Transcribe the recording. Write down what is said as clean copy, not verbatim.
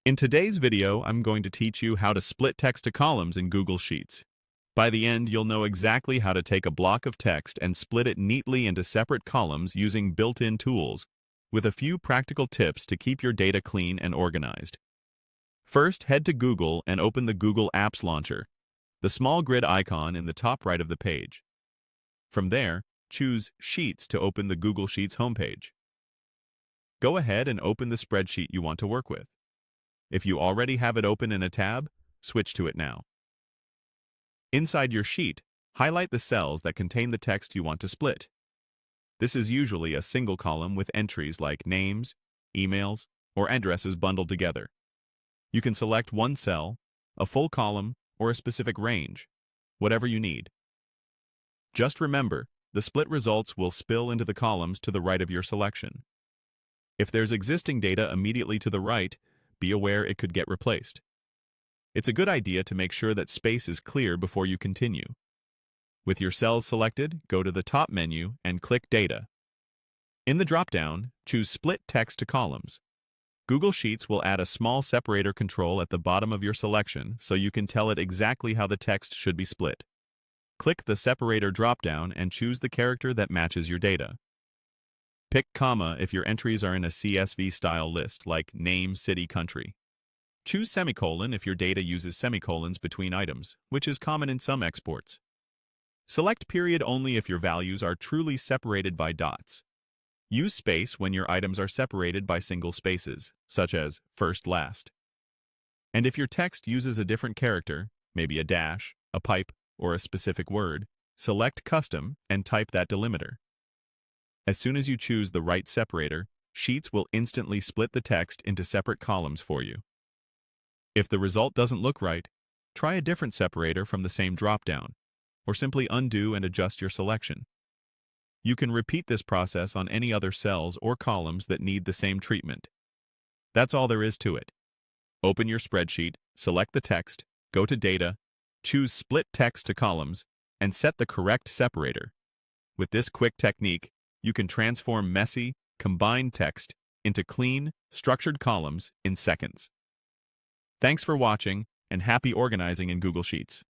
In today's video, I'm going to teach you how to split text to columns in Google Sheets. By the end, you'll know exactly how to take a block of text and split it neatly into separate columns using built-in tools, with a few practical tips to keep your data clean and organized. First, head to Google and open the Google Apps Launcher, the small grid icon in the top right of the page. From there, choose Sheets to open the Google Sheets homepage. Go ahead and open the spreadsheet you want to work with. If you already have it open in a tab, switch to it now. Inside your sheet, highlight the cells that contain the text you want to split. This is usually a single column with entries like names, emails, or addresses bundled together. You can select one cell, a full column, or a specific range, whatever you need. Just remember, the split results will spill into the columns to the right of your selection. If there's existing data immediately to the right, be aware it could get replaced. It's a good idea to make sure that space is clear before you continue. With your cells selected, go to the top menu and click Data. In the drop-down, choose Split Text to Columns. Google Sheets will add a small separator control at the bottom of your selection so you can tell it exactly how the text should be split. Click the Separator drop-down and choose the character that matches your data. Pick comma if your entries are in a CSV-style list like name, city, country. Choose semicolon if your data uses semicolons between items, which is common in some exports. Select period only if your values are truly separated by dots. Use space when your items are separated by single spaces, such as first, last. And if your text uses a different character, maybe a dash, a pipe, or a specific word, select Custom and type that delimiter. As soon as you choose the right separator, Sheets will instantly split the text into separate columns for you. If the result doesn't look right, try a different separator from the same drop-down, or simply undo and adjust your selection. You can repeat this process on any other cells or columns that need the same treatment. That's all there is to it. Open your spreadsheet, select the text, go to Data, choose Split Text to Columns, and set the correct separator. With this quick technique, you can transform messy, combined text into clean, structured columns in seconds. Thanks for watching, and happy organizing in Google Sheets.